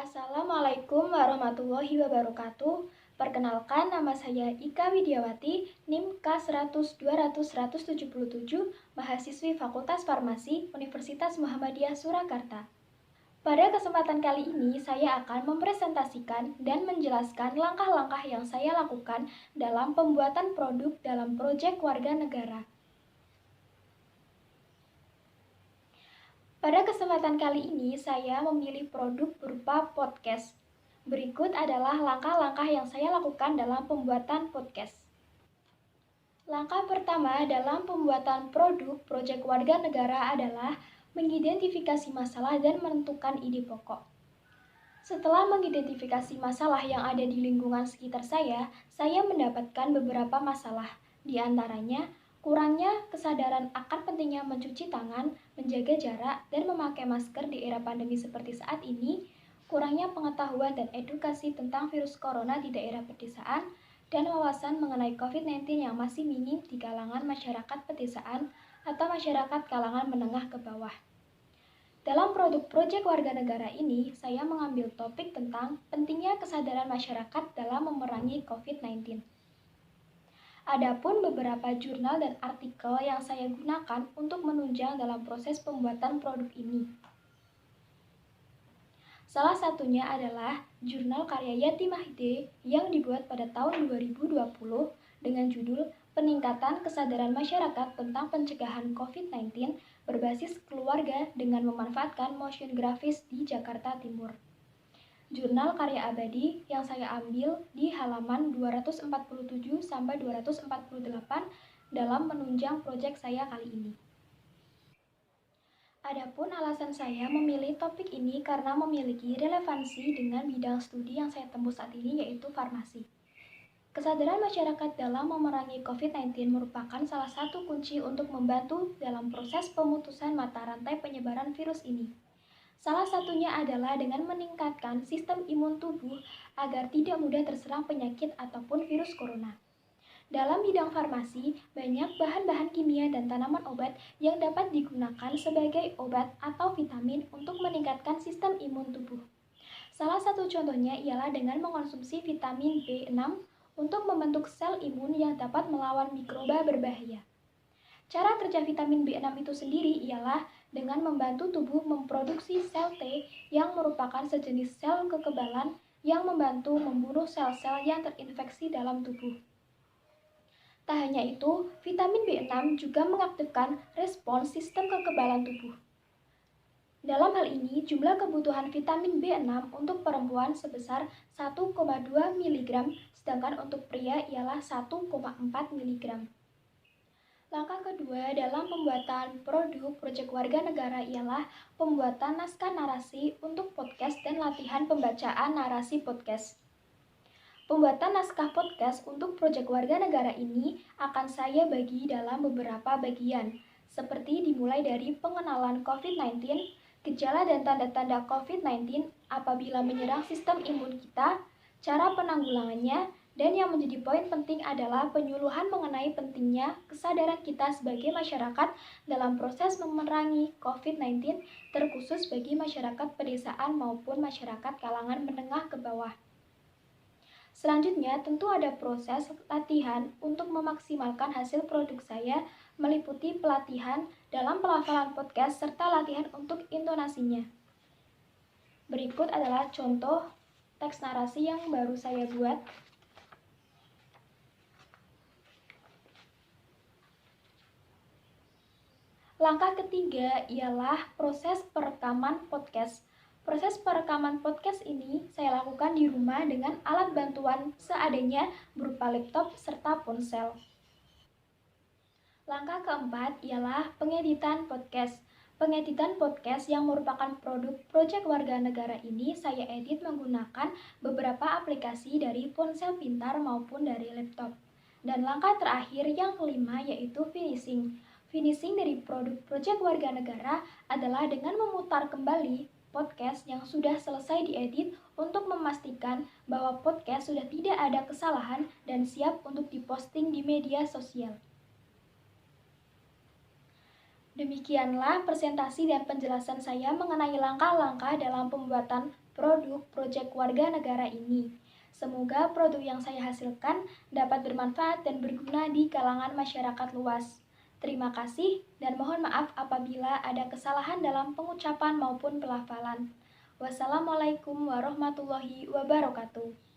Assalamualaikum warahmatullahi wabarakatuh. Perkenalkan, nama saya Ika Widiawati, NIM K100-200-177, mahasiswi Fakultas Farmasi Universitas Muhammadiyah Surakarta. Pada kesempatan kali ini, saya akan mempresentasikan dan menjelaskan langkah-langkah yang saya lakukan dalam pembuatan produk dalam proyek warga negara. Pada kesempatan kali ini, saya memilih produk berupa podcast. Berikut adalah langkah-langkah yang saya lakukan dalam pembuatan podcast. Langkah pertama dalam pembuatan produk proyek warga negara adalah mengidentifikasi masalah dan menentukan ide pokok. Setelah mengidentifikasi masalah yang ada di lingkungan sekitar saya mendapatkan beberapa masalah, di antaranya kurangnya kesadaran akan pentingnya mencuci tangan, menjaga jarak, dan memakai masker di era pandemi seperti saat ini, kurangnya pengetahuan dan edukasi tentang virus corona di daerah pedesaan, dan wawasan mengenai COVID-19 yang masih minim di kalangan masyarakat pedesaan atau masyarakat kalangan menengah ke bawah. Dalam produk proyek warga negara ini, saya mengambil topik tentang pentingnya kesadaran masyarakat dalam memerangi COVID-19. Adapun beberapa jurnal dan artikel yang saya gunakan untuk menunjang dalam proses pembuatan produk ini. Salah satunya adalah jurnal karya Yati Mahide yang dibuat pada tahun 2020 dengan judul Peningkatan Kesadaran Masyarakat tentang Pencegahan COVID-19 berbasis keluarga dengan memanfaatkan motion grafis di Jakarta Timur. Jurnal karya abadi yang saya ambil di halaman 247-248 dalam menunjang proyek saya kali ini. Adapun alasan saya memilih topik ini karena memiliki relevansi dengan bidang studi yang saya tempuh saat ini, yaitu farmasi. Kesadaran masyarakat dalam memerangi COVID-19 merupakan salah satu kunci untuk membantu dalam proses pemutusan mata rantai penyebaran virus ini. Salah satunya adalah dengan meningkatkan sistem imun tubuh agar tidak mudah terserang penyakit ataupun virus corona. Dalam bidang farmasi, banyak bahan-bahan kimia dan tanaman obat yang dapat digunakan sebagai obat atau vitamin untuk meningkatkan sistem imun tubuh. Salah satu contohnya ialah dengan mengonsumsi vitamin B6 untuk membentuk sel imun yang dapat melawan mikroba berbahaya. Cara kerja vitamin B6 itu sendiri ialah dengan membantu tubuh memproduksi sel T yang merupakan sejenis sel kekebalan yang membantu membunuh sel-sel yang terinfeksi dalam tubuh. Tak hanya itu, vitamin B6 juga mengaktifkan respons sistem kekebalan tubuh. Dalam hal ini, jumlah kebutuhan vitamin B6 untuk perempuan sebesar 1,2 mg, sedangkan untuk pria ialah 1,4 mg. Langkah kedua dalam pembuatan produk proyek warga negara ialah pembuatan naskah narasi untuk podcast dan latihan pembacaan narasi podcast. Pembuatan naskah podcast untuk proyek warga negara ini akan saya bagi dalam beberapa bagian, seperti dimulai dari pengenalan COVID-19, gejala dan tanda-tanda COVID-19 apabila menyerang sistem imun kita, cara penanggulangannya, dan yang menjadi poin penting adalah penyuluhan mengenai pentingnya kesadaran kita sebagai masyarakat dalam proses memerangi COVID-19, terkhusus bagi masyarakat pedesaan maupun masyarakat kalangan menengah ke bawah. Selanjutnya, tentu ada proses latihan untuk memaksimalkan hasil produk saya, meliputi pelatihan dalam pelafalan podcast serta latihan untuk intonasinya. Berikut adalah contoh teks narasi yang baru saya buat. Langkah ketiga ialah proses perekaman podcast. Proses perekaman podcast ini saya lakukan di rumah dengan alat bantuan seadanya berupa laptop serta ponsel. Langkah keempat ialah pengeditan podcast. Pengeditan podcast yang merupakan produk proyek warga negara ini saya edit menggunakan beberapa aplikasi dari ponsel pintar maupun dari laptop. Dan langkah terakhir yang kelima yaitu finishing. Finishing dari produk proyek warga negara adalah dengan memutar kembali podcast yang sudah selesai diedit untuk memastikan bahwa podcast sudah tidak ada kesalahan dan siap untuk diposting di media sosial. Demikianlah presentasi dan penjelasan saya mengenai langkah-langkah dalam pembuatan produk proyek warga negara ini. Semoga produk yang saya hasilkan dapat bermanfaat dan berguna di kalangan masyarakat luas. Terima kasih dan mohon maaf apabila ada kesalahan dalam pengucapan maupun pelafalan. Wassalamualaikum warahmatullahi wabarakatuh.